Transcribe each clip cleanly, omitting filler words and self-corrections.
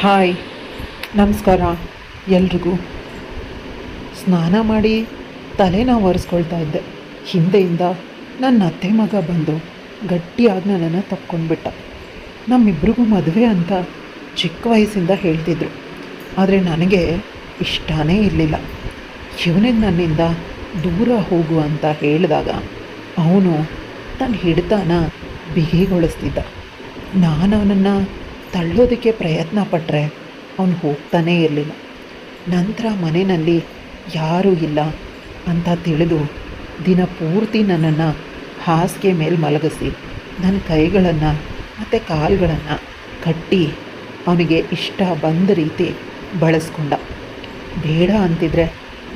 Hi, ನಮಸ್ಕಾರ ಎಲ್ರಿಗೂ. ಸ್ನಾನ ಮಾಡಿ ತಲೆನ ಒರೆಸ್ಕೊಳ್ತಾ ಇದ್ದೆ. ಹಿಂದೆಯಿಂದ ನನ್ನ ಅತ್ತೆ ಮಗ ಬಂದು ಗಟ್ಟಿಯಾಗಿ ನನ್ನನ್ನು ತಕ್ಕೊಂಡ್ಬಿಟ್ಟ. ನಮ್ಮಿಬ್ರಿಗೂ ಮದುವೆ ಅಂತ ಚಿಕ್ಕ ವಯಸ್ಸಿಂದ ಹೇಳ್ತಿದ್ರು, ಆದರೆ ನನಗೆ ಇಷ್ಟನೇ ಇರಲಿಲ್ಲ. ಇವನಿಗೆ ನನ್ನಿಂದ ದೂರ ಹೋಗು ಅಂತ ಹೇಳಿದಾಗ ಅವನು ತನ್ನ ಹಿಡಿತನ ಬಿಗಿಗೊಳಿಸ್ತಿದ್ದ. ನಾನು ಅವನನ್ನು ತಳ್ಳೋದಕ್ಕೆ ಪ್ರಯತ್ನ ಪಟ್ಟರೆ ಅವನು ಹೋಗ್ತಾನೇ ಇರಲಿಲ್ಲ. ನಂತರ ಮನೆಯಲ್ಲಿ ಯಾರೂ ಇಲ್ಲ ಅಂತ ತಿಳಿದು ದಿನ ಪೂರ್ತಿ ನನ್ನನ್ನು ಹಾಸಿಗೆ ಮೇಲೆ ಮಲಗಿಸಿ ನನ್ನ ಕೈಗಳನ್ನು ಮತ್ತು ಕಾಲುಗಳನ್ನು ಕಟ್ಟಿ ಅವನಿಗೆ ಇಷ್ಟ ಬಂದ ರೀತಿ ಬಳಸ್ಕೊಂಡ. ಬೇಡ ಅಂತಿದ್ರೆ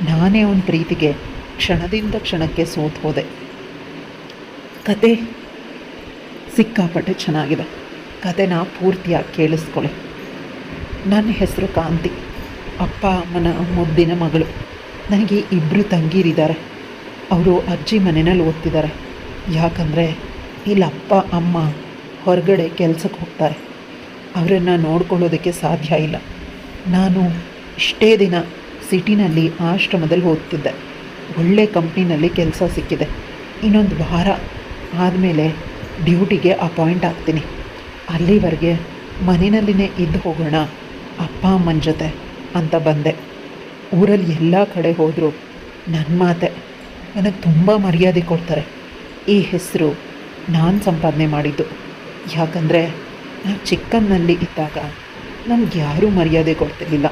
ನಾನೇ ಅವನ ಪ್ರೀತಿಗೆ ಕ್ಷಣದಿಂದ ಕ್ಷಣಕ್ಕೆ ಸೋತು ಹೋದೆ. ಕತೆ ಸಿಕ್ಕಾಪಟ್ಟೆ ಚೆನ್ನಾಗಿದೆ. ಕತೆನ ಪೂರ್ತಿಯಾಗಿ ಕೇಳಿಸ್ಕೊಳ್ಳಿ. ನನ್ನ ಹೆಸರು ಕಾಂತಿ, ಅಪ್ಪ ಅಮ್ಮನ ಮುದ್ದಿನ ಮಗಳು. ನನಗೆ ಇಬ್ಬರು ತಂಗೀರಿದ್ದಾರೆ. ಅವರು ಅಜ್ಜಿ ಮನೆಯಲ್ಲಿ ಓದ್ತಿದ್ದಾರೆ. ಯಾಕಂದರೆ ಇಲ್ಲಿ ಅಪ್ಪ ಅಮ್ಮ ಹೊರಗಡೆ ಕೆಲಸಕ್ಕೆ ಹೋಗ್ತಾರೆ. ಅವರನ್ನು ನೋಡ್ಕೊಳ್ಳೋದಕ್ಕೆ ಸಾಧ್ಯ ಇಲ್ಲ. ನಾನು ಇಷ್ಟೇ ದಿನ ಸಿಟಿನಲ್ಲಿ ಆಶ್ರಮದಲ್ಲಿ ಓದ್ತಿದ್ದೆ. ಒಳ್ಳೆ ಕಂಪ್ನಿನಲ್ಲಿ ಕೆಲಸ ಸಿಕ್ಕಿದೆ. ಇನ್ನೊಂದು ವಾರ ಆದಮೇಲೆ ಡ್ಯೂಟಿಗೆ ಅಪಾಯಿಂಟ್ ಆಗ್ತೀನಿ. ಅಲ್ಲಿವರೆಗೆ ಮನೆಯಲ್ಲಿನೇ ಇದ್ದು ಹೋಗೋಣ ಅಪ್ಪ ಅಮ್ಮನ ಜೊತೆ ಅಂತ ಬಂದೆ. ಊರಲ್ಲಿ ಎಲ್ಲ ಕಡೆ ಹೋದರೂ ನನ್ನ ಮಾತೆ ನನಗೆ ತುಂಬ ಮರ್ಯಾದೆ ಕೊಡ್ತಾರೆ. ಈ ಹೆಸರು ನಾನು ಸಂಪಾದನೆ ಮಾಡಿದ್ದು. ಯಾಕಂದರೆ ನಾನು ಚಿಕ್ಕನ್ನಲ್ಲಿ ಇದ್ದಾಗ ನಮ್ಗೆ ಯಾರೂ ಮರ್ಯಾದೆ ಕೊಡ್ತಿರ್ಲಿಲ್ಲ.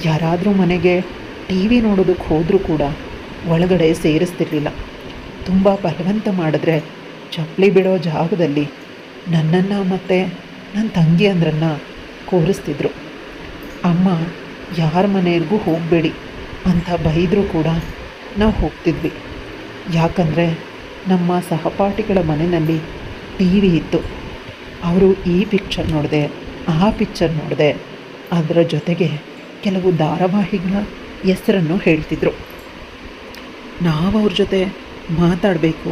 ಯಾರಾದರೂ ಮನೆಗೆ ಟಿ ವಿ ನೋಡೋದಕ್ಕೆ ಹೋದರೂ ಕೂಡ ಒಳಗಡೆ ಸೇರಿಸ್ತಿರ್ಲಿಲ್ಲ. ತುಂಬ ಬಲವಂತ ಮಾಡಿದ್ರೆ ಚಪ್ಪಲಿ ಬಿಡೋ ಜಾಗದಲ್ಲಿ ನನ್ನನ್ನು ಮತ್ತು ನನ್ನ ತಂಗಿ ಅಂದ್ರನ್ನು ಕೂರಿಸ್ತಿದ್ರು. ಅಮ್ಮ ಯಾರ ಮನೆಗೂ ಹೋಗಬೇಡಿ ಅಂತ ಬೈದರೂ ಕೂಡ ನಾವು ಹೋಗ್ತಿದ್ವಿ. ಯಾಕಂದರೆ ನಮ್ಮ ಸಹಪಾಠಿಗಳ ಮನೆಯಲ್ಲಿ ಟಿ ವಿ ಇತ್ತು. ಅವರು ಈ ಪಿಕ್ಚರ್ ನೋಡಿದೆ, ಆ ಪಿಕ್ಚರ್ ನೋಡಿದೆ, ಅದರ ಜೊತೆಗೆ ಕೆಲವು ಧಾರಾವಾಹಿಗಳ ಹೆಸರನ್ನು ಹೇಳ್ತಿದ್ರು. ನಾವು ಅವ್ರ ಜೊತೆ ಮಾತಾಡಬೇಕು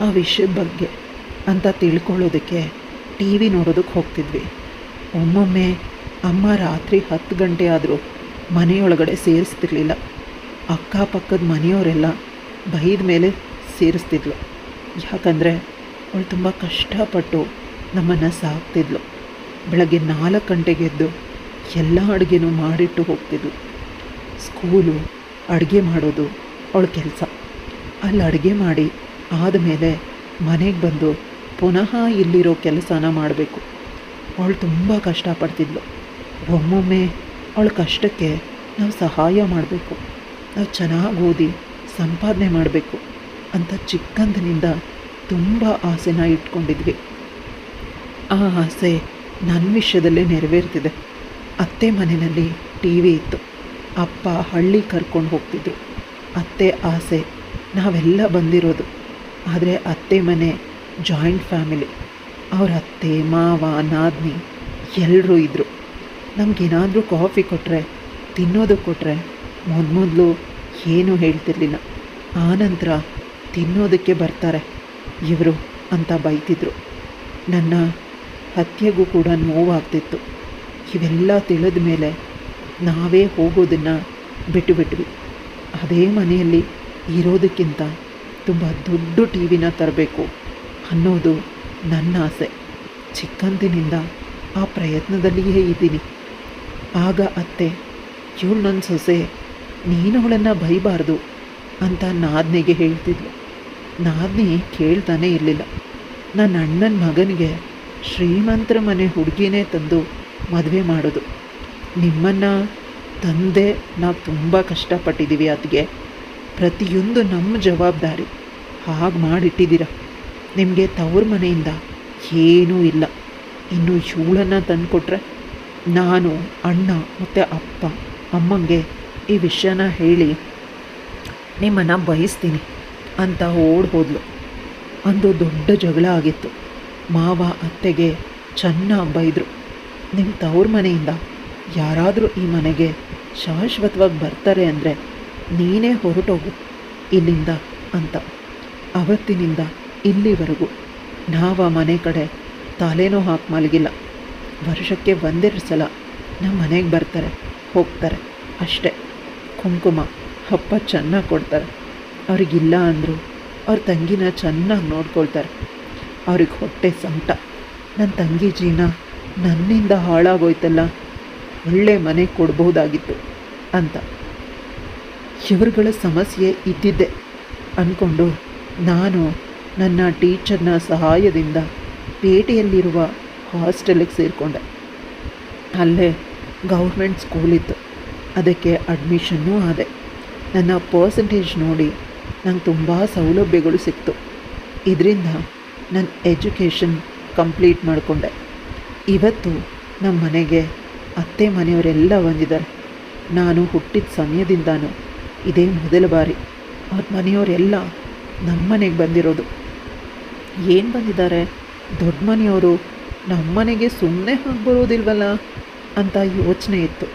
ಆ ವಿಷಯದ ಬಗ್ಗೆ ಅಂತ ತಿಳ್ಕೊಳ್ಳೋದಕ್ಕೆ ಟಿ ವಿ ನೋಡೋದಕ್ಕೆ ಹೋಗ್ತಿದ್ವಿ. ಒಮ್ಮೊಮ್ಮೆ ಅಮ್ಮ ರಾತ್ರಿ 10 ಗಂಟೆ ಆದರೂ ಮನೆಯೊಳಗಡೆ ಸೇರಿಸ್ತಿರ್ಲಿಲ್ಲ. ಅಕ್ಕಪಕ್ಕದ ಮನೆಯವರೆಲ್ಲ ಬೈದ ಮೇಲೆ ಸೇರಿಸ್ತಿದ್ಲು. ಯಾಕಂದರೆ ಅವಳು ತುಂಬ ಕಷ್ಟಪಟ್ಟು ನಮ್ಮನ್ನು ಸಾಕ್ತಿದ್ಲು. ಬೆಳಗ್ಗೆ 4 ಗಂಟೆಗೆ ಎದ್ದು ಎಲ್ಲ ಅಡುಗೆನೂ ಮಾಡಿಟ್ಟು ಹೋಗ್ತಿದ್ಲು. ಸ್ಕೂಲು, ಅಡುಗೆ ಮಾಡೋದು ಅವಳ ಕೆಲಸ. ಅಲ್ಲಿ ಅಡುಗೆ ಮಾಡಿ ಆದಮೇಲೆ ಮನೆಗೆ ಬಂದು ಪುನಃ ಇಲ್ಲಿರೋ ಕೆಲಸನ ಮಾಡಬೇಕು. ಅವಳು ತುಂಬ ಕಷ್ಟಪಡ್ತಿದ್ಲು. ಒಮ್ಮೊಮ್ಮೆ ಅವಳ ಕಷ್ಟಕ್ಕೆ ನಾವು ಸಹಾಯ ಮಾಡಬೇಕು, ನಾವು ಚೆನ್ನಾಗಿ ಓದಿ ಸಂಪಾದನೆ ಮಾಡಬೇಕು ಅಂತ ಚಿಕ್ಕಂದಿನಿಂದ ತುಂಬ ಆಸೆನ ಇಟ್ಕೊಂಡಿದ್ವಿ. ಆ ಆಸೆ ನನ್ನ ವಿಷಯದಲ್ಲೇ ನೆರವೇರ್ತಿದೆ. ಅತ್ತೆ ಮನೆಯಲ್ಲಿ ಟಿ ವಿ ಇತ್ತು. ಅಪ್ಪ ಹಳ್ಳಿ ಕರ್ಕೊಂಡು ಹೋಗ್ತಿದ್ರು. ಅತ್ತೆ ಆಸೆ ನಾವೆಲ್ಲ ಬಂದಿರೋದು. ಆದರೆ ಅತ್ತೆ ಮನೆ ಜಾಯಿಂಟ್ ಫ್ಯಾಮಿಲಿ. ಅವ್ರ ಅತ್ತೆ ಮಾವ ನಾದಿನಿ ಎಲ್ಲರೂ ಇದ್ದರು. ನಮಗೇನಾದರೂ ಕಾಫಿ ಕೊಟ್ಟರೆ, ತಿನ್ನೋದು ಕೊಟ್ಟರೆ ಮೊದಲು ಏನೂ ಹೇಳ್ತಿರ್ಲಿಲ್ಲ. ಆನಂತರ ತಿನ್ನೋದಕ್ಕೆ ಬರ್ತಾರೆ ಇವರು ಅಂತ ಬೈತಿದ್ರು. ನನ್ನ ಹತ್ಯೆಗೂ ಕೂಡ ನೋವಾಗ್ತಿತ್ತು. ಇವೆಲ್ಲ ತಿಳಿದ ಮೇಲೆ ನಾವೇ ಹೋಗೋದನ್ನು ಬಿಟ್ಟುಬಿಟ್ವಿ. ಅದೇ ಮನೆಯಲ್ಲಿ ಇರೋದಕ್ಕಿಂತ ತುಂಬ ದೊಡ್ಡ ಟಿ ವಿನ ತರಬೇಕು ಅನ್ನೋದು ನನ್ನ ಆಸೆ. ಚಿಕ್ಕಂದಿನಿಂದ ಆ ಪ್ರಯತ್ನದಲ್ಲಿಯೇ ಇದ್ದೀನಿ. ಆಗ ಅತ್ತೆ, ಇವಳು ನನ್ನ ಸೊಸೆ, ನೀನು ಅವಳನ್ನು ಬೈಬಾರ್ದು ಅಂತ ನಾದಿನಿಗೆ ಹೇಳ್ತಿದ್ಲು. ನಾದಿನಿ ಕೇಳ್ತಾನೇ ಇರಲಿಲ್ಲ. ನನ್ನ ಅಣ್ಣನ ಮಗನಿಗೆ ಶ್ರೀಮಂತರ ಮನೆ ಹುಡುಗಿನೇ ತಂದು ಮದುವೆ ಮಾಡೋದು. ನಿಮ್ಮನ್ನು ತಂದೆ ನಾವು ತುಂಬ ಕಷ್ಟಪಟ್ಟಿದ್ದೀವಿ. ಅದಕ್ಕೆ ಪ್ರತಿಯೊಂದು ನಮ್ಮ ಜವಾಬ್ದಾರಿ. ಹಾಗೆ ಮಾಡಿಟ್ಟಿದ್ದೀರ. ನಿಮಗೆ ತವ್ರ ಮನೆಯಿಂದ ಏನೂ ಇಲ್ಲ. ಇನ್ನು ಇವಳನ್ನು ತಂದುಕೊಟ್ರೆ ನಾನು ಅಣ್ಣ ಮತ್ತು ಅಪ್ಪ ಅಮ್ಮಂಗೆ ಈ ವಿಷಯನ ಹೇಳಿ ನಿಮ್ಮನ್ನು ಬಯಸ್ತೀನಿ ಅಂತ ಓಡಿ ಹೋದ್ಲು. ಒಂದು ದೊಡ್ಡ ಜಗಳ ಆಗಿತ್ತು. ಮಾವ ಅತ್ತೆಗೆ ಚೆನ್ನಾಗಿ ಬೈದರು. ನಿಮ್ಮ ತವ್ರ ಮನೆಯಿಂದ ಯಾರಾದರೂ ಈ ಮನೆಗೆ ಶಾಶ್ವತವಾಗಿ ಬರ್ತಾರೆ ಅಂದರೆ ನೀನೇ ಹೊರಟೋಗು ಇಲ್ಲಿಂದ ಅಂತ. ಅವತ್ತಿನಿಂದ ಇಲ್ಲಿವರೆಗೂ ನಾವು ಆ ಮನೆ ಕಡೆ ತಲೆನೋ ಹಾಕಿ ಮಲಗಿಲ್ಲ. ವರ್ಷಕ್ಕೆ ಒಂದೆರಡು ಸಲ ನಮ್ಮ ಮನೆಗೆ ಬರ್ತಾರೆ, ಹೋಗ್ತಾರೆ ಅಷ್ಟೇ. ಕುಂಕುಮ ಹಬ್ಬ ಚೆನ್ನಾಗಿ ಕೊಡ್ತಾರೆ. ಅವ್ರಿಗಿಲ್ಲ ಅಂದರು ಅವ್ರ ತಂಗಿನ ಚೆನ್ನಾಗಿ ನೋಡ್ಕೊಳ್ತಾರೆ. ಅವ್ರಿಗೆ ಹೊಟ್ಟೆ ಸಂಕಟ, ನನ್ನ ತಂಗಿ ಜೀವನ ನನ್ನಿಂದ ಹಾಳಾಗೋಯ್ತಲ್ಲ, ಒಳ್ಳೆ ಮನೆ ಕೊಡ್ಬೋದಾಗಿತ್ತು ಅಂತ. ಇವರುಗಳ ಸಮಸ್ಯೆ ಇದ್ದಿದ್ದೆ ಅಂದ್ಕೊಂಡು ನಾನು ನನ್ನ ಟೀಚರ್ನ ಸಹಾಯದಿಂದ ಪೇಟೆಯಲ್ಲಿರುವ ಹಾಸ್ಟೆಲಿಗೆ ಸೇರಿಕೊಂಡೆ. ಅಲ್ಲೇ ಗೌರ್ಮೆಂಟ್ ಸ್ಕೂಲಿತ್ತು, ಅದಕ್ಕೆ ಅಡ್ಮಿಷನ್ನೂ ಆದೆ. ನನ್ನ ಪರ್ಸೆಂಟೇಜ್ ನೋಡಿ ನಂಗೆ ತುಂಬ ಸೌಲಭ್ಯಗಳು ಸಿಕ್ತು. ಇದರಿಂದ ನನ್ನ ಎಜುಕೇಷನ್ ಕಂಪ್ಲೀಟ್ ಮಾಡಿಕೊಂಡೆ. ಇವತ್ತು ನಮ್ಮ ಮನೆಗೆ ಅತ್ತೆ ಮನೆಯವರೆಲ್ಲ ಬಂದಿದ್ದಾರೆ. ನಾನು ಹುಟ್ಟಿದ ಸಮಯದಿಂದನೂ ಇದೇ ಮೊದಲ ಬಾರಿ ಅವ್ರ ಮನೆಯವರೆಲ್ಲ ನಮ್ಮ ಮನೆಗೆ ಬಂದಿರೋದು. ಏನು ಬಂದಿದ್ದಾರೆ, ದೊಡ್ಡ ಮನೆಯವರು ನಮ್ಮ ಮನೆಗೆ ಸುಮ್ಮನೆ ಹಾಗೆ ಬರೋದಿಲ್ವಲ್ಲ ಅಂತ ಯೋಚನೆ ಇತ್ತು.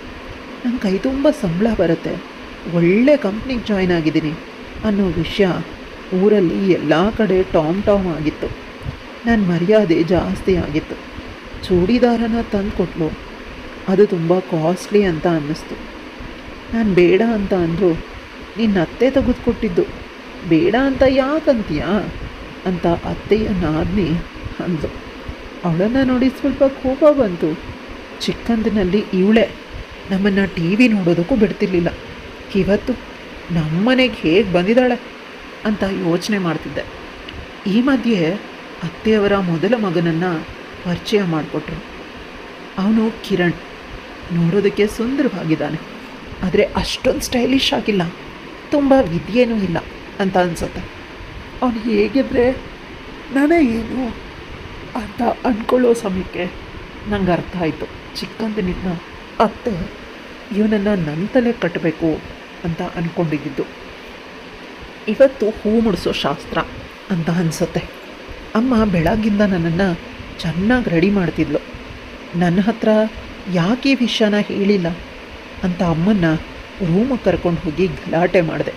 ನನ್ನ ಕೈ ತುಂಬ ಸಂಬಳ ಬರುತ್ತೆ, ಒಳ್ಳೆ ಕಂಪ್ನಿಗೆ ಜಾಯ್ನ್ ಆಗಿದ್ದೀನಿ ಅನ್ನೋ ವಿಷಯ ಊರಲ್ಲಿ ಎಲ್ಲ ಕಡೆ ಟಾಮ್ ಆಗಿತ್ತು. ನನ್ನ ಮರ್ಯಾದೆ ಜಾಸ್ತಿ ಆಗಿತ್ತು. ಚೂಡಿದಾರನ ತಂದು ಕೊಟ್ಲು, ಅದು ತುಂಬ ಕಾಸ್ಟ್ಲಿ ಅಂತ ಅನ್ನಿಸ್ತು. ನಾನು ಬೇಡ ಅಂತ ಅಂದರು, ನಿನ್ನ ಅತ್ತೆ ತೆಗೆದುಕೊಟ್ಟಿದ್ದು, ಬೇಡ ಅಂತ ಯಾಕಂತೀಯಾ ಅಂತ ಅತ್ತೆಯ ನಾದ್ನಿ ಅಂದು. ಅವಳನ್ನು ನೋಡಿ ಸ್ವಲ್ಪ ಕೋಪ ಬಂತು. ಚಿಕ್ಕಂದಿನಲ್ಲಿ ಇವಳೇ ನಮ್ಮನ್ನು ಟಿ ವಿ ನೋಡೋದಕ್ಕೂ ಬಿಡ್ತಿರ್ಲಿಲ್ಲ. ಇವತ್ತು ನಮ್ಮನೆಗೆ ಹೇಗೆ ಬಂದಿದ್ದಾಳೆ ಅಂತ ಯೋಚನೆ ಮಾಡ್ತಿದ್ದೆ. ಈ ಮಧ್ಯೆ ಅತ್ತೆಯವರ ಮೊದಲ ಮಗನನ್ನು ಪರಿಚಯ ಮಾಡಿಕೊಟ್ರು. ಅವನು ಕಿರಣ್. ನೋಡೋದಕ್ಕೆ ಸುಂದರವಾಗಿದ್ದಾನೆ, ಆದರೆ ಅಷ್ಟೊಂದು ಸ್ಟೈಲಿಶ್ ಆಗಿಲ್ಲ, ತುಂಬ ವಿದ್ಯೆನೂ ಇಲ್ಲ ಅಂತ ಅನಿಸುತ್ತೆ. ಅವನು ಹೇಗಿದ್ರೆ ನಾನೇ ಏನು ಅಂತ ಅಂದ್ಕೊಳ್ಳೋ ಸಮಯಕ್ಕೆ ನಂಗೆ ಅರ್ಥ ಆಯಿತು. ಚಿಕ್ಕಂದಿನಿಂದ ಅತ್ತೆ ಇವನನ್ನು ನನ್ನ ತಲೆ ಕಟ್ಟಬೇಕು ಅಂತ ಅಂದ್ಕೊಂಡಿದ್ದು. ಇವತ್ತು ಹೂ ಮುಡಿಸೋ ಶಾಸ್ತ್ರ ಅಂತ ಅನಿಸುತ್ತೆ. ಅಮ್ಮ ಬೆಳಗ್ಗಿಂದ ನನ್ನನ್ನು ಚೆನ್ನಾಗಿ ರೆಡಿ ಮಾಡ್ತಿದ್ಲು. ನನ್ನ ಹತ್ರ ಯಾಕೆ ಈ ವಿಷಯನ ಹೇಳಿಲ್ಲ ಅಂತ ಅಮ್ಮನ್ನ ರೂಮಿಗೆ ಕರ್ಕೊಂಡು ಹೋಗಿ ಗಲಾಟೆ ಮಾಡಿದೆ.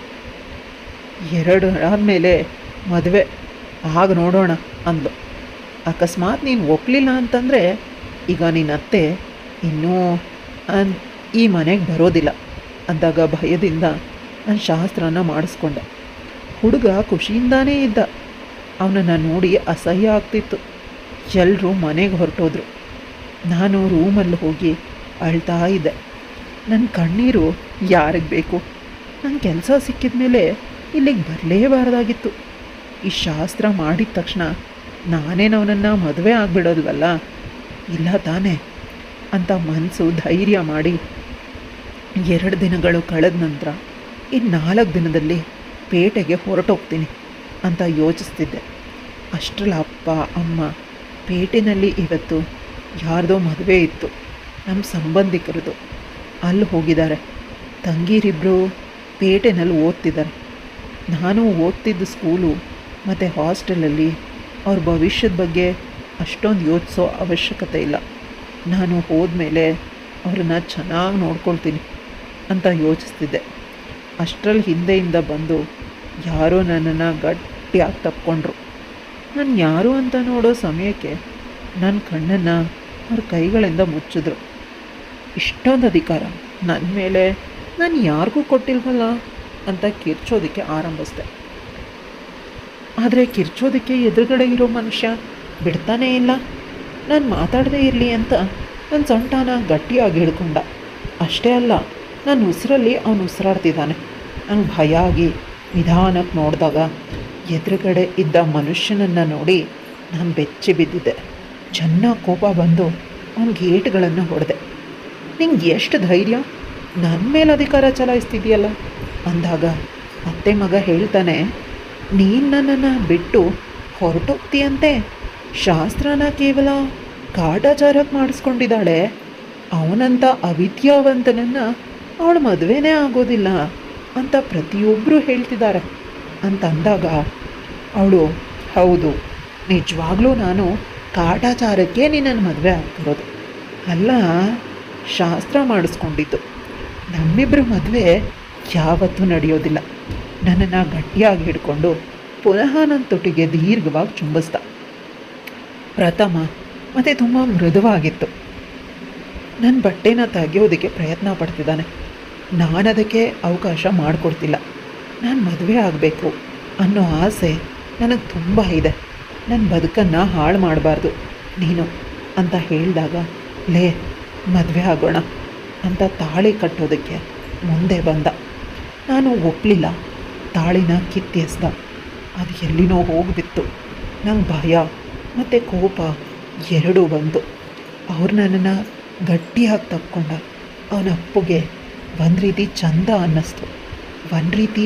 2 ಆದಮೇಲೆ ಮದುವೆ ಆಗ ನೋಡೋಣ ಅಂದ್ಲು. ಅಕಸ್ಮಾತ್ ನೀನು ಒಪ್ಪಲಿಲ್ಲ ಅಂತಂದರೆ ಈಗ ನಿನ್ನ ಅತ್ತೆ ಇನ್ನೂ ಈ ಮನೆಗೆ ಬರೋದಿಲ್ಲ ಅಂದಾಗ ಭಯದಿಂದ ನಾನು ಶಾಸ್ತ್ರನ ಮಾಡಿಸ್ಕೊಂಡೆ. ಹುಡುಗ ಖುಷಿಯಿಂದಾನೇ ಇದ್ದ. ಅವನನ್ನು ನೋಡಿ ಅಸಹ್ಯ ಆಗ್ತಿತ್ತು. ಎಲ್ಲರೂ ಮನೆಗೆ ಹೊರಟೋದ್ರು. ನಾನು ರೂಮಲ್ಲಿ ಹೋಗಿ ಅಳ್ತಾ ಇದ್ದೆ. ನನ್ನ ಕಣ್ಣೀರು ಯಾರಿಗೆ ಬೇಕು? ನನ್ನ ಕೆಲಸ ಸಿಕ್ಕಿದ ಮೇಲೆ ಇಲ್ಲಿಗೆ ಬರಲೇಬಾರ್ದಾಗಿತ್ತು. ಈ ಶಾಸ್ತ್ರ ಮಾಡಿದ ತಕ್ಷಣ ನಾನೇನವನನ್ನು ಮದುವೆ ಆಗಿಬಿಡೋಲ್ವಲ್ಲ, ಇಲ್ಲ ತಾನೇ ಅಂತ ಮನಸ್ಸು ಧೈರ್ಯ ಮಾಡಿ 2 ದಿನಗಳು ಕಳೆದ ನಂತರ ಇನ್ನು 4 ದಿನದಲ್ಲಿ ಪೇಟೆಗೆ ಹೊರಟೋಗ್ತೀನಿ ಅಂತ ಯೋಚಿಸ್ತಿದ್ದೆ. ಅಷ್ಟರಲ್ಲಿ ಅಪ್ಪ ಅಮ್ಮ ಪೇಟೆನಲ್ಲಿ ಇವತ್ತು ಯಾರ್ದೋ ಮದುವೆ ಇತ್ತು, ನಮ್ಮ ಸಂಬಂಧಿಕರದು. ಅಲ್ಲಿ ಹೋಗಿದ್ದಾರೆ. ತಂಗೀರಿಬ್ಬರು ಪೇಟೆನಲ್ಲಿ ಓದ್ತಿದ್ದಾರೆ. ನಾನು ಓದ್ತಿದ್ದ ಸ್ಕೂಲು ಮತ್ತು ಹಾಸ್ಟೆಲಲ್ಲಿ ಅವ್ರ ಭವಿಷ್ಯದ ಬಗ್ಗೆ ಅಷ್ಟೊಂದು ಯೋಚಿಸೋ ಅವಶ್ಯಕತೆ ಇಲ್ಲ. ನಾನು ಹೋದ್ಮೇಲೆ ಅವ್ರನ್ನ ಚೆನ್ನಾಗಿ ನೋಡ್ಕೊಳ್ತೀನಿ ಅಂತ ಯೋಚಿಸ್ತಿದ್ದೆ. ಅಷ್ಟರಲ್ಲಿ ಹಿಂದೆಯಿಂದ ಬಂದು ಯಾರೋ ನನ್ನನ್ನು ಗಟ್ಟಿಯಾಗಿ ತಪ್ಕೊಂಡ್ರು. ನಾನು ಯಾರು ಅಂತ ನೋಡೋ ಸಮಯಕ್ಕೆ ನನ್ನ ಕಣ್ಣನ್ನು ಅವ್ರ ಕೈಗಳಿಂದ ಮುಚ್ಚಿದ್ರು. ಇಷ್ಟೊಂದು ಅಧಿಕಾರ ನನ್ನ ಮೇಲೆ ನಾನು ಯಾರಿಗೂ ಕೊಟ್ಟಿಲ್ವಲ್ಲ ಅಂತ ಕಿರ್ಚೋದಕ್ಕೆ ಆರಂಭಿಸಿದೆ. ಆದರೆ ಕಿರ್ಚೋದಕ್ಕೆ ಎದುರುಗಡೆ ಇರೋ ಮನುಷ್ಯ ಬಿಡ್ತಾನೇ ಇಲ್ಲ. ನಾನು ಮಾತಾಡದೇ ಇರಲಿ ಅಂತ ನನ್ನ ಸೊಂಟನ ಗಟ್ಟಿಯಾಗಿ ಹಿಡ್ಕೊಂಡ. ಅಷ್ಟೇ ಅಲ್ಲ, ನನ್ನ ಉಸಿರಲ್ಲಿ ಅವನು ಉಸಿರಾಡ್ತಿದ್ದಾನೆ. ನಂಗೆ ಭಯ ಆಗಿ ನಿಧಾನಕ್ಕೆ ನೋಡಿದಾಗ ಎದುರುಗಡೆ ಇದ್ದ ಮನುಷ್ಯನನ್ನು ನೋಡಿ ನಾನು ಬೆಚ್ಚಿ ಬಿದ್ದಿದ್ದೆ. ಚೆನ್ನಾಗಿ ಕೋಪ ಬಂದು ಅವನಿಗೆ ಏಟುಗಳನ್ನು ಹೊಡೆದೆ. ನಿಂಗೆ ಎಷ್ಟು ಧೈರ್ಯ, ನನ್ನ ಮೇಲೆ ಅಧಿಕಾರ ಚಲಾಯಿಸ್ತಿದೆಯಲ್ಲ ಅಂದಾಗ ಅತ್ತೆ ಮಗ ಹೇಳ್ತಾನೆ, ನೀನು ನನ್ನನ್ನು ಬಿಟ್ಟು ಹೊರಟೋಗ್ತೀಯಂತೆ. ಶಾಸ್ತ್ರನ ಕೇವಲ ಕಾಟಾಚಾರಕ್ಕೆ ಮಾಡಿಸ್ಕೊಂಡಿದ್ದಾಳೆ. ಅವನಂತ ಅವಿದ್ಯಾವಂತನನ್ನು ಅವಳ ಮದುವೆನೇ ಆಗೋದಿಲ್ಲ ಅಂತ ಪ್ರತಿಯೊಬ್ಬರು ಹೇಳ್ತಿದ್ದಾರೆ ಅಂತ ಅಂದಾಗ ಅವಳು, ಹೌದು, ನಿಜವಾಗ್ಲೂ ನಾನು ಕಾಟಾಚಾರಕ್ಕೆ ನಿನ್ನನ್ನು ಮದುವೆ ಆಗ್ತಿರೋದು ಅಲ್ಲ, ಶಾಸ್ತ್ರ ಮಾಡಿಸ್ಕೊಂಡಿದ್ದು. ನಮ್ಮಿಬ್ಬರ ಮದುವೆ ಯಾವತ್ತೂ ನಡೆಯೋದಿಲ್ಲ. ನನ್ನನ್ನು ಗಟ್ಟಿಯಾಗಿ ಹಿಡ್ಕೊಂಡು ಪುನಃ ನನ್ನ ತೊಟ್ಟಿಗೆ ದೀರ್ಘವಾಗಿ ಚುಂಬಿಸ್ದ. ಪ್ರಥಮ ಮತ್ತು ತುಂಬ ಮೃದುವಾಗಿತ್ತು. ನನ್ನ ಬಟ್ಟೆನ ತೆಗೆಯೋದಕ್ಕೆ ಪ್ರಯತ್ನ ಪಡ್ತಿದ್ದಾನೆ. ನಾನು ಅದಕ್ಕೆ ಅವಕಾಶ ಮಾಡಿಕೊಡ್ತಿಲ್ಲ. ನಾನು ಮದುವೆ ಆಗಬೇಕು ಅನ್ನೋ ಆಸೆ ನನಗೆ ತುಂಬ ಇದೆ. ನನ್ನ ಬದುಕನ್ನು ಹಾಳು ಮಾಡಬಾರ್ದು ನೀನು ಅಂತ ಹೇಳಿದಾಗ, ಲೇ ಮದುವೆ ಆಗೋಣ ಅಂತ ತಾಳಿ ಕಟ್ಟೋದಕ್ಕೆ ಮುಂದೆ ಬಂದ. ನಾನು ಒಪ್ಪಲಿಲ್ಲ. ತಾಳಿನ ಕಿತ್ತೆಸ್ದ. ಅದು ಎಲ್ಲಿನೋ ಹೋಗಿಬಿತ್ತು. ನಂಗೆ ಭಯ ಮತ್ತು ಕೋಪ ಎರಡೂ ಬಂತು. ಅವ್ರು ನನ್ನನ್ನು ಗಟ್ಟಿಯಾಗಿ ತಕ್ಕೊಂಡ. ಅವನ ಅಪ್ಪುಗೆ ಒಂದು ರೀತಿ ಚಂದ ಅನ್ನಿಸ್ತು, ಒಂದು ರೀತಿ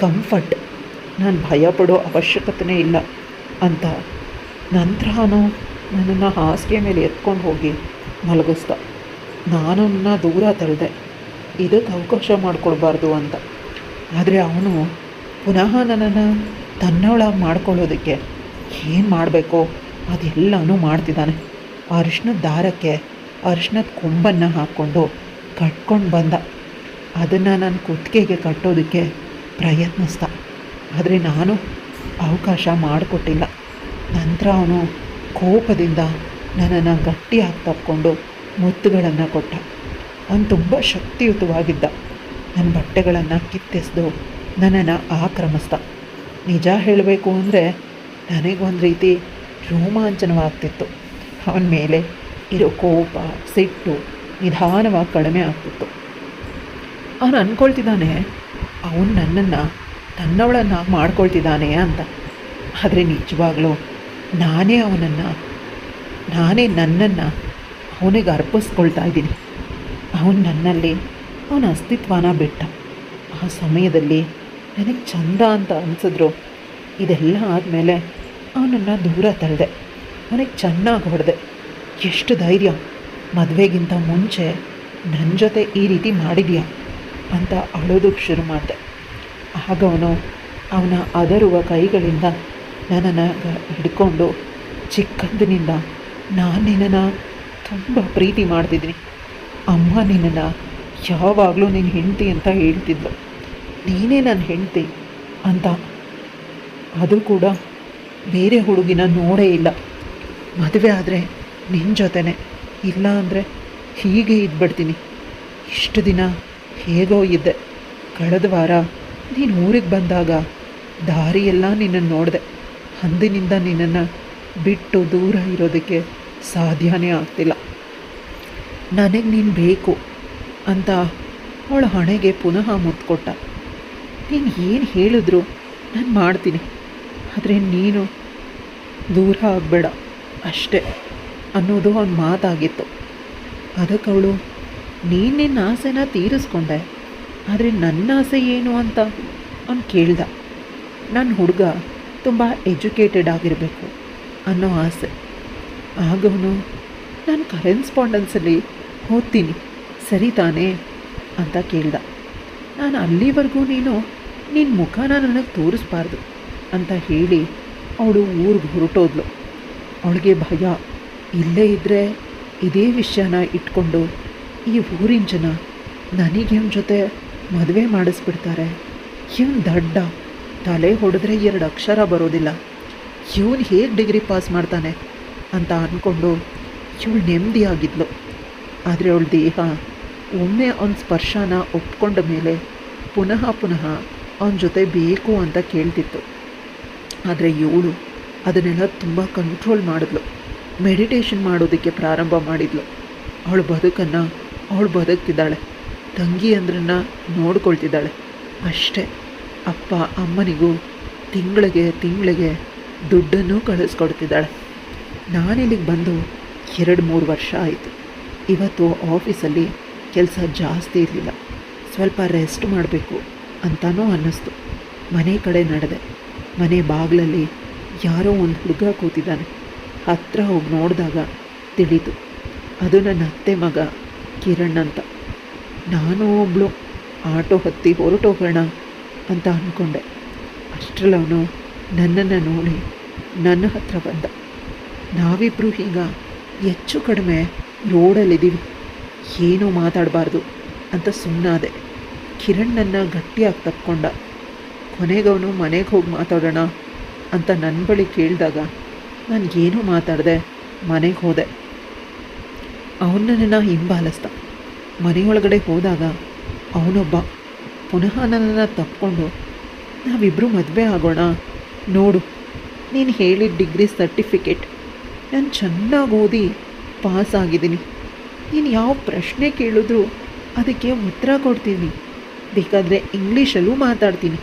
ಕಂಫರ್ಟ್. ನಾನು ಭಯ ಪಡೋ ಅವಶ್ಯಕತೆಯೇ ಇಲ್ಲ ಅಂತ ನಂತರ ಅವನು ನನ್ನನ್ನು ಹಾಸಿಗೆ ಮೇಲೆ ಎತ್ಕೊಂಡು ಹೋಗಿ ಮಲಗಿಸ್ದ. ನಾನನ್ನ ದೂರ ತಳ್ಳಿದೆ, ಇದಕ್ಕೆ ಅವಕಾಶ ಮಾಡಿಕೊಡ್ಬಾರ್ದು ಅಂತ. ಆದರೆ ಅವನು ಪುನಃ ನನ್ನನ್ನು ತನ್ನೊಳಗೆ ಮಾಡ್ಕೊಳ್ಳೋದಕ್ಕೆ ಏನು ಮಾಡಬೇಕೋ ಅದೆಲ್ಲನೂ ಮಾಡ್ತಿದ್ದಾನೆ. ಅರಿಶಿನದ ದಾರಕ್ಕೆ ಅರಿಶಿನದ ಕೊಂಬನ್ನು ಹಾಕ್ಕೊಂಡು ಕಟ್ಕೊಂಡು ಬಂದ. ಅದನ್ನು ನಾನು ಕುತ್ತಿಗೆಗೆ ಕಟ್ಟೋದಕ್ಕೆ ಪ್ರಯತ್ನಿಸ್ದ. ಆದರೆ ನಾನು ಅವಕಾಶ ಮಾಡಿಕೊಟ್ಟಿಲ್ಲ. ನಂತರ ಅವನು ಕೋಪದಿಂದ ನನ್ನನ್ನು ಗಟ್ಟಿಯಾಗಿ ತಪ್ಕೊಂಡು ಮುತ್ತುಗಳನ್ನು ಕೊಟ್ಟ. ಅವನು ತುಂಬ ಶಕ್ತಿಯುತವಾಗಿದ್ದ. ನನ್ನ ಬಟ್ಟೆಗಳನ್ನು ಕಿತ್ತೆಸ್ದು ನನ್ನನ್ನು ಆಕ್ರಮಿಸ್ದ. ನಿಜ ಹೇಳಬೇಕು ಅಂದರೆ ನನಗೊಂದು ರೀತಿ ರೋಮಾಂಚನವಾಗ್ತಿತ್ತು. ಅವನ ಮೇಲೆ ಇರೋ ಕೋಪ ಸಿಟ್ಟು ನಿಧಾನವಾಗಿ ಕಡಿಮೆ ಆಗ್ತಿತ್ತು. ಅವನು ಅಂದ್ಕೊಳ್ತಿದ್ದಾನೆ ಅವನು ನನ್ನನ್ನು ತನ್ನವಳನ್ನು ಮಾಡ್ಕೊಳ್ತಿದ್ದಾನೆ ಅಂತ. ಆದರೆ ನಿಜವಾಗ್ಲೂ ನಾನೇ ನನ್ನನ್ನು ಅವನಿಗೆ ಅರ್ಪಿಸ್ಕೊಳ್ತಾ ಇದ್ದೀನಿ. ಅವನು ನನ್ನಲ್ಲಿ ಅವನ ಅಸ್ತಿತ್ವನ ಬಿಟ್ಟ. ಆ ಸಮಯದಲ್ಲಿ ನನಗೆ ಚಂದ ಅಂತ ಅನಿಸಿದ್ರು. ಇದೆಲ್ಲ ಆದಮೇಲೆ ಅವನನ್ನು ದೂರ ತಳ್ಳಿದೆ. ಅವನಿಗೆ ಚೆನ್ನಾಗಿ ಹೊಡೆದೆ. ಎಷ್ಟು ಧೈರ್ಯ, ಮದುವೆಗಿಂತ ಮುಂಚೆ ನನ್ನ ಜೊತೆ ಈ ರೀತಿ ಮಾಡಿದೆಯಾ ಅಂತ ಅಳೋದಕ್ಕೆ ಶುರು ಮಾಡಿದೆ. ಆಗ ಅವನ ಅದರುವ ಕೈಗಳಿಂದ ನನ್ನನ್ನು ಹಿಡ್ಕೊಂಡು, ಚಿಕ್ಕಂದಿನಿಂದ ನಾನು ನಿನ್ನನ್ನು ತುಂಬ ಪ್ರೀತಿ ಮಾಡ್ತಿದ್ದೀನಿ. ಅಮ್ಮ ನಿನ್ನನ್ನು ಯಾವಾಗಲೂ ನಿನ್ನ ಹೆಂಡತಿ ಅಂತ ಹೇಳ್ತಿದ್ಲು. ನೀನೇ ನನ್ನ ಹೆಂಡತಿ ಅಂತ. ಅದು ಕೂಡ ಬೇರೆ ಹುಡುಗಿನ ನೋಡೇ ಇಲ್ಲ. ಮದುವೆ ಆದರೆ ನಿನ್ನ ಜೊತೆನೆ, ಇಲ್ಲ ಅಂದರೆ ಹೀಗೆ ಇದ್ಬಿಡ್ತೀನಿ. ಇಷ್ಟು ದಿನ ಹೇಗೋ ಇದ್ದೆ. ಕಳೆದ ವಾರ ನೀನು ಊರಿಗೆ ಬಂದಾಗ ದಾರಿಯೆಲ್ಲ ನಿನ್ನನ್ನು ನೋಡಿದೆ. ಅಂದಿನಿಂದ ನಿನ್ನನ್ನು ಬಿಟ್ಟು ದೂರ ಇರೋದಕ್ಕೆ ಸಾಧ್ಯನೇ ಆಗ್ತಿಲ್ಲ. ನನಗೆ ನೀನು ಬೇಕು ಅಂತ ಅವಳ ಹಣೆಗೆ ಪುನಃ ಮುತ್ತು ಕೊಟ್ಟ. ನೀನು ಏನು ಹೇಳಿದ್ರು ನಾನು ಮಾಡ್ತೀನಿ, ಆದರೆ ನೀನು ದೂರ ಆಗಬೇಡ ಅಷ್ಟೇ ಅನ್ನೋದು ಅವನ ಮಾತಾಗಿತ್ತು. ಅದಕ್ಕೆ ಅವಳು, ನೀನು ನಿನ್ನ ಆಸೆನ ತೀರಿಸ್ಕೊಂಡೆ, ಆದರೆ ನನ್ನ ಆಸೆ ಏನು ಅಂತ ಅವನು ಕೇಳ್ದ. ನನ್ನ ಹುಡುಗ ತುಂಬ ಎಜುಕೇಟೆಡ್ ಆಗಿರಬೇಕು ಅನ್ನೋ ಆಸೆ. ಆಗವನು, ನಾನು ಕರೆಸ್ಪಾಂಡೆನ್ಸಲ್ಲಿ ಓದ್ತೀನಿ ಸರಿ ತಾನೇ ಅಂತ ಕೇಳ್ದ. ನಾನು ಅಲ್ಲಿವರೆಗೂ ನಿನ್ನ ಮುಖನ ನನಗೆ ತೋರಿಸ್ಬಾರ್ದು ಅಂತ ಹೇಳಿ ಅವಳು ಊರಿಗೆ ಹೊರಟೋದ್ಲು. ಅವಳಿಗೆ ಭಯ, ಇಲ್ಲೇ ಇದ್ದರೆ ಇದೇ ವಿಷಯನ ಇಟ್ಕೊಂಡು ಈ ಊರಿನ ಜನ ನನಗೆ ಇವನ ಜೊತೆ ಮದುವೆ ಮಾಡಿಸ್ಬಿಡ್ತಾರೆ. ಇವನು ದಡ್ಡ, ತಲೆ ಹೊಡೆದ್ರೆ 2 ಅಕ್ಷರ ಬರೋದಿಲ್ಲ, ಇವನು ಹೇಗೆ ಡಿಗ್ರಿ ಪಾಸ್ ಮಾಡ್ತಾನೆ ಅಂತ ಅಂದ್ಕೊಂಡು ಇವಳು ನೆಮ್ಮದಿಯಾಗಿದ್ಲು. ಆದರೆ ಅವಳ ದೇಹ ಒಮ್ಮೆ ಅವನ ಸ್ಪರ್ಶನ ಒಪ್ಕೊಂಡ ಮೇಲೆ ಪುನಃ ಅವನ ಜೊತೆ ಬೇಕು ಅಂತ ಕೇಳ್ತಿತ್ತು. ಆದರೆ ಇವಳು ಅದನ್ನೆಲ್ಲ ತುಂಬ ಕಂಟ್ರೋಲ್ ಮಾಡಿದ್ಲು. ಮೆಡಿಟೇಷನ್ ಮಾಡೋದಕ್ಕೆ ಪ್ರಾರಂಭ ಮಾಡಿದ್ಲು. ಅವಳು ಬದುಕ್ತಿದ್ದಾಳೆ. ತಂಗಿ ಅಂದ್ರನ್ನ ನೋಡ್ಕೊಳ್ತಿದ್ದಾಳೆ ಅಷ್ಟೇ. ಅಪ್ಪ ಅಮ್ಮನಿಗೂ ತಿಂಗಳಿಗೆ ದುಡ್ಡನ್ನು ಕಳಿಸ್ಕೊಡ್ತಿದ್ದಾಳೆ. ನಾನಿಲ್ಲಿಗೆ ಬಂದು 2-3 ವರ್ಷ ಆಯಿತು. ಇವತ್ತು ಆಫೀಸಲ್ಲಿ ಕೆಲಸ ಜಾಸ್ತಿ ಇರಲಿಲ್ಲ. ಸ್ವಲ್ಪ ರೆಸ್ಟ್ ಮಾಡಬೇಕು ಅಂತಲೂ ಅನ್ನಿಸ್ತು. ಮನೆ ಕಡೆ ನಡೆದೆ. ಮನೆ ಬಾಗಿಲಲ್ಲಿ ಯಾರೋ ಒಂದು ಹುಡುಗ ಕೂತಿದ್ದಾನೆ. ಹತ್ತಿರ ಹೋಗಿ ನೋಡಿದಾಗ ತಿಳಿತು, ಅದು ನನ್ನ ಅತ್ತೆ ಮಗ ಕಿರಣ್ ಅಂತ. ನಾನು ಒಬ್ಬಳು ಆಟೋ ಹತ್ತಿ ಹೊರಟೋಗೋಣ ಅಂತ ಅಂದ್ಕೊಂಡೆ. ಅಷ್ಟರಲ್ಲಿ ಅವನು ನನ್ನನ್ನು ನೋಡಿ ನನ್ನ ಹತ್ರ ಬಂದ. ನಾವಿಬ್ಬರು ಈಗ ಹೆಚ್ಚು ಕಡಿಮೆ ರೋಡಲ್ಲಿದ್ದೀವಿ, ಏನೂ ಮಾತಾಡಬಾರ್ದು ಅಂತ ಸುಮ್ಮನಾದೆ. ಕಿರಣ್ ನನ್ನ ಗಟ್ಟಿಯಾಗಿ ತಪ್ಕೊಂಡ. ಕೊನೆಗವನು ಮನೆಗೆ ಹೋಗಿ ಮಾತಾಡೋಣ ಅಂತ ನನ್ನ ಬಳಿ ಕೇಳಿದಾಗ ನನಗೇನೂ ಮಾತಾಡದೆ ಮನೆಗೆ ಹೋದೆ. ಅವನನ್ನು ಹಿಂಬಾಲಿಸ್ದ. ಮನೆಯೊಳಗಡೆ ಹೋದಾಗ ಅವನೊಬ್ಬ ಪುನಃ ನನ್ನನ್ನು ತಪ್ಪಿಕೊಂಡು ನಾವಿಬ್ಬರು ಮದುವೆ ಆಗೋಣ, ನೋಡು ನೀನು ಹೇಳಿದ ಡಿಗ್ರಿ ಸರ್ಟಿಫಿಕೇಟ್ ನಾನು ಚೆನ್ನಾಗಿ ಓದಿ ಪಾಸ್ ಆಗಿದ್ದೀನಿ, ನೀನು ಯಾವ ಪ್ರಶ್ನೆ ಕೇಳಿದ್ರು ಅದಕ್ಕೆ ಉತ್ತರ ಕೊಡ್ತೀನಿ, ಬೇಕಾದರೆ ಇಂಗ್ಲೀಷಲ್ಲೂ ಮಾತಾಡ್ತೀನಿ,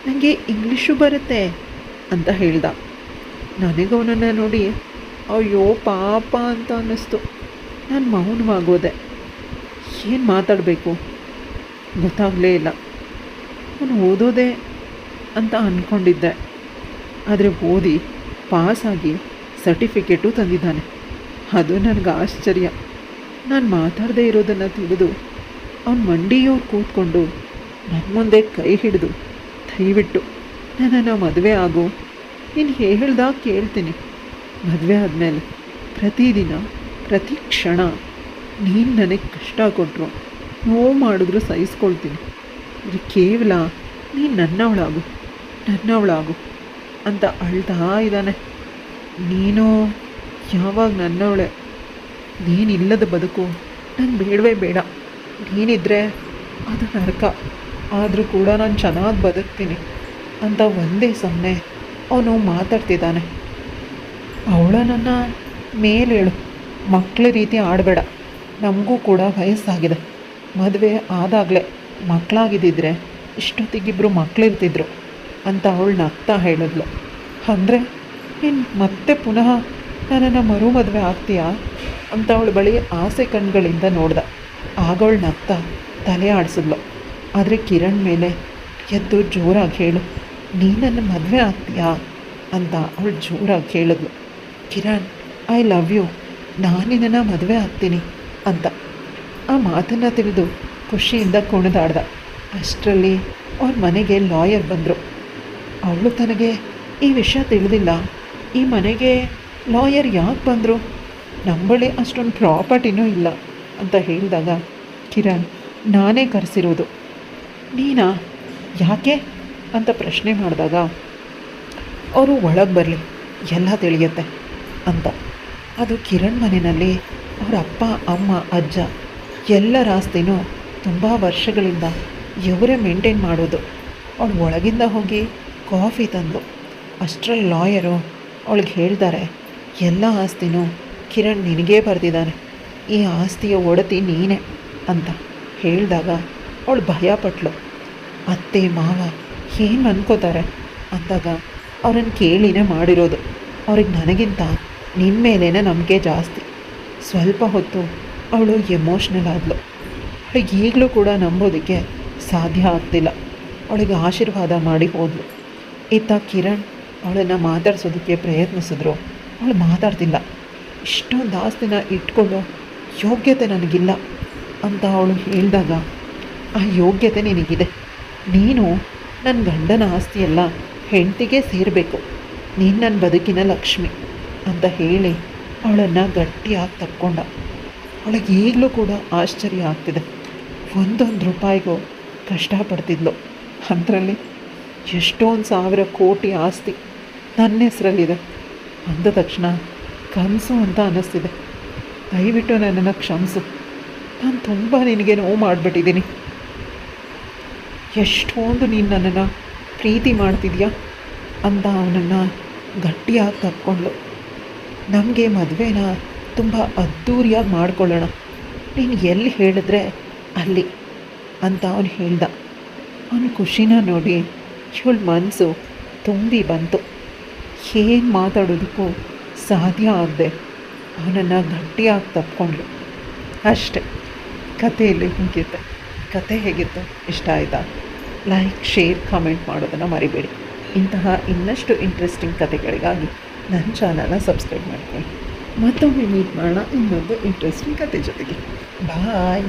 ನನಗೆ ಇಂಗ್ಲೀಷು ಬರುತ್ತೆ ಅಂತ ಹೇಳ್ದ. ನನಗವನನ್ನು ನೋಡಿ ಅಯ್ಯೋ ಪಾಪ ಅಂತ ಅನ್ನಿಸ್ತು. ನಾನು ಮೌನವಾಗೋದೆ. ಏನು ಮಾತಾಡಬೇಕು ಗೊತ್ತಾಗಲೇ ಇಲ್ಲ. ಅವನು ಓದೋದೆ ಅಂತ ಅಂದ್ಕೊಂಡಿದ್ದೆ, ಆದರೆ ಓದಿ ಪಾಸಾಗಿ ಸರ್ಟಿಫಿಕೇಟು ತಂದಿದ್ದಾನೆ. ಅದು ನನಗೆ ಆಶ್ಚರ್ಯ. ನಾನು ಮಾತಾಡದೇ ಇರೋದನ್ನು ತಿಳಿದು ಅವನ ಮಂಡಿಯೋರು ಕೂತ್ಕೊಂಡು ನನ್ನ ಮುಂದೆ ಕೈ ಹಿಡಿದು ದಯವಿಟ್ಟು ನನ್ನನ್ನು ಮದುವೆ ಆಗು, ನೀನು ಹೇಳ್ದಾಗ ಕೇಳ್ತೀನಿ, ಮದುವೆ ಆದಮೇಲೆ ಪ್ರತಿದಿನ ಪ್ರತಿ ಕ್ಷಣ ನೀನು ನನಗೆ ಕಷ್ಟ ಕೊಟ್ಟರು ನೋವು ಮಾಡಿದ್ರು ಸಹಿಸ್ಕೊಳ್ತೀನಿ, ಇದು ಕೇವಲ ನೀನು ನನ್ನವಳಾಗು ಅಂತ ಅಳ್ತಾ ಇದ್ದಾನೆ. ನೀನು ಯಾವಾಗ ನನ್ನವಳೆ, ನೀನಿಲ್ಲದ ಬದುಕು ನಂಗೆ ಬೇಡವೇ ಬೇಡ, ನೀನಿದ್ರೆ ಅದು ನರಕ, ಆದರೂ ಕೂಡ ನಾನು ಚೆನ್ನಾಗಿ ಬದುಕ್ತೀನಿ ಅಂತ ಒಂದೇ ಸಮನೆ ಅವನು ಮಾತಾಡ್ತಿದ್ದಾನೆ. ಅವಳನ್ನು ಮೇಲೇಳು, ಮಕ್ಕಳ ರೀತಿ ಆಡಬೇಡ, ನಮಗೂ ಕೂಡ ವಯಸ್ಸಾಗಿದೆ, ಮದುವೆ ಆದಾಗಲೇ ಮಕ್ಕಳಾಗಿದ್ದಿದ್ರೆ ಇಷ್ಟೊತ್ತಿಗಿಬ್ಬರು ಮಕ್ಕಳಿರ್ತಿದ್ರು ಅಂತ ಅವಳು ನಗ್ತಾ ಹೇಳಿದ್ಲು. ಅಂದರೆ ನೀನು ಮತ್ತೆ ಪುನಃ ನನ್ನನ್ನು ಮರು ಮದುವೆ ಆಗ್ತೀಯಾ ಅಂತ ಅವಳ ಬಳಿ ಆಸೆ ಕಣ್ಗಳಿಂದ ನೋಡ್ದ. ಆಗೋಳು ನಗ್ತಾ ತಲೆ ಆಡಿಸಿದ್ಲು. ಆದರೆ ಕಿರಣ್ ಮೇಲೆ ಎದ್ದು ಜೋರಾಗಿ ಹೇಳು, ನೀನು ನನ್ನ ಮದುವೆ ಆಗ್ತೀಯಾ ಅಂತ ಅವಳು ಜೋರಾಗಿ ಹೇಳಿದ್ಲು. ಕಿರಣ್, ಐ ಲವ್ ಯು, ನಾನು ನಿನ್ನನ್ನು ಮದುವೆ ಆಗ್ತೀನಿ ಅಂತ. ಆ ಮಾತನ್ನು ತಿಳಿದು ಖುಷಿಯಿಂದ ಕುಣಿದಾಡ್ದ. ಅಷ್ಟರಲ್ಲಿ ಅವ್ರ ಮನೆಗೆ ಲಾಯರ್ ಬಂದರು. ಅವಳು ತನಗೆ ಈ ವಿಷಯ ತಿಳಿದಿಲ್ಲ. ಈ ಮನೆಗೆ ಲಾಯರ್ ಯಾಕೆ ಬಂದರು, ನಮ್ಮ ಬಳಿ ಅಷ್ಟೊಂದು ಪ್ರಾಪರ್ಟಿನೂ ಇಲ್ಲ ಅಂತ ಹೇಳಿದಾಗ, ಕಿರಣ್, ನಾನೇ ಕರೆಸಿರೋದು. ನೀನಾ, ಯಾಕೆ ಅಂತ ಪ್ರಶ್ನೆ ಮಾಡಿದಾಗ, ಅವರು ಒಳಗೆ ಬರಲಿ ಎಲ್ಲ ತಿಳಿಯುತ್ತೆ ಅಂತ. ಅದು ಕಿರಣ್ ಮನೆಯಲ್ಲಿ ಅವರ ಅಪ್ಪ ಅಮ್ಮ ಅಜ್ಜ ಎಲ್ಲರ ಆಸ್ತಿನೂ ತುಂಬ ವರ್ಷಗಳಿಂದ ಇವರೇ ಮೇಂಟೈನ್ ಮಾಡೋದು. ಅವಳು ಒಳಗಿಂದ ಹೋಗಿ ಕಾಫಿ ತಂದು ಅಷ್ಟರಲ್ಲಿ ಲಾಯರು ಅವಳಿಗೆ ಹೇಳ್ತಾರೆ, ಎಲ್ಲ ಆಸ್ತಿನೂ ಕಿರಣ್ ನಿನಗೇ ಬರೆದಿದ್ದಾನೆ, ಈ ಆಸ್ತಿಯ ಒಡತಿ ನೀನೇ ಅಂತ ಹೇಳಿದಾಗ ಅವಳು ಭಯಪಟ್ಲು. ಅತ್ತೆ ಮಾವ ಏನು ಅನ್ಕೋತಾರೆ ಅಂದಾಗ ಅವ್ರನ್ನ ಕೇಳಿನೇ ಮಾಡಿರೋದು, ಅವ್ರಿಗೆ ನನಗಿಂತ ನಿನ್ನ ಮೇಲೇ ನಂಬಿಕೆ ಜಾಸ್ತಿ. ಸ್ವಲ್ಪ ಹೊತ್ತು ಅವಳು ಎಮೋಷ್ನಲ್ ಆದಳು. ಅವಳಿಗೆ ಈಗಲೂ ಕೂಡ ನಂಬೋದಕ್ಕೆ ಸಾಧ್ಯ ಆಗ್ತಿಲ್ಲ. ಅವಳಿಗೆ ಆಶೀರ್ವಾದ ಮಾಡಿ ಹೋದಳು. ಇತ್ತ ಕಿರಣ್ ಅವಳನ್ನು ಮಾತಾಡ್ಸೋದಕ್ಕೆ ಪ್ರಯತ್ನಿಸಿದ್ರು. ಅವಳು ಮಾತಾಡ್ತಿಲ್ಲ. ಇಷ್ಟೊಂದು ಆಸ್ತಿನ ಇಟ್ಕೊಳ್ಳೋ ಯೋಗ್ಯತೆ ನನಗಿಲ್ಲ ಅಂತ ಅವಳು ಹೇಳಿದಾಗ, ಆ ಯೋಗ್ಯತೆ ನಿನಗಿದೆ, ನೀನು ನನ್ನ ಗಂಡನ ಆಸ್ತಿಯೆಲ್ಲ ಹೆಂಡತಿಗೆ ಸೇರಬೇಕು, ನೀನು ನನ್ನ ಬದುಕಿನ ಲಕ್ಷ್ಮಿ ಅಂತ ಹೇಳಿ ಅವಳನ್ನು ಗಟ್ಟಿಯಾಗಿ ತಕ್ಕೊಂಡ. ಅವಳಿಗೆ ಈಗಲೂ ಕೂಡ ಆಶ್ಚರ್ಯ ಆಗ್ತಿದೆ. ಒಂದೊಂದು ರೂಪಾಯಿಗೂ ಕಷ್ಟಪಡ್ತಿದ್ಲು. ಅದರಲ್ಲಿ ಎಷ್ಟೊಂದು ಸಾವಿರ ಕೋಟಿ ಆಸ್ತಿ ನನ್ನ ಹೆಸರಲ್ಲಿದೆ ಅಂದ ತಕ್ಷಣ ಕನಸು ಅಂತ ಅನ್ನಿಸ್ತಿದೆ. ದಯವಿಟ್ಟು ನನ್ನನ್ನು ಕ್ಷಮಿಸು, ನಾನು ತುಂಬ ನಿನಗೆ ನೋವು ಮಾಡಿಬಿಟ್ಟಿದ್ದೀನಿ. ಎಷ್ಟೊಂದು ನೀನು ನನ್ನನ್ನು ಪ್ರೀತಿ ಮಾಡ್ತಿದ್ಯಾ ಅಂತ ಅವನನ್ನು ಗಟ್ಟಿಯಾಗಿ ತಕ್ಕೊಂಡ್ಳು. ನಮಗೆ ಮದುವೆನ ತುಂಬ ಅದ್ಧೂರಿಯಾಗಿ ಮಾಡ್ಕೊಳ್ಳೋಣ, ನೀನು ಎಲ್ಲಿ ಹೇಳಿದ್ರೆ ಅಲ್ಲಿ ಅಂತ ಅವನು ಹೇಳ್ದ. ಅವನ ಖುಷಿನ ನೋಡಿ ಇವಳ ಮನಸ್ಸು ತುಂಬಿ ಬಂತು. ಏನು ಮಾತಾಡೋದಕ್ಕೂ ಸಾಧ್ಯ ಆಗದೆ ಅವನನ್ನು ಗಟ್ಟಿಯಾಗಿ ತಪ್ಕೊಂಡ್ಳು. ಅಷ್ಟೆ, ಕಥೆಯಲ್ಲಿ ಮುಗಿಯುತ್ತೆ. ಕತೆ ಹೇಗಿತ್ತು, ಇಷ್ಟ ಆಯಿತಾ? ಲೈಕ್, ಶೇರ್, ಕಮೆಂಟ್ ಮಾಡೋದನ್ನು ಮರಿಬೇಡಿ. ಇಂತಹ ಇನ್ನಷ್ಟು ಇಂಟ್ರೆಸ್ಟಿಂಗ್ ಕಥೆಗಳಿಗಾಗಿ ನನ್ನ ಚಾನಲ್ನ ಸಬ್ಸ್ಕ್ರೈಬ್ ಮಾಡ್ಕೊಳ್ಳಿ. ಮತ್ತೊಮ್ಮೆ ಮೀಟ್ ಮಾಡೋಣ ಇನ್ನೊಂದು ಇಂಟ್ರೆಸ್ಟಿಂಗ್ ಕತೆ ಜೊತೆಗೆ. ಬಾಯ್.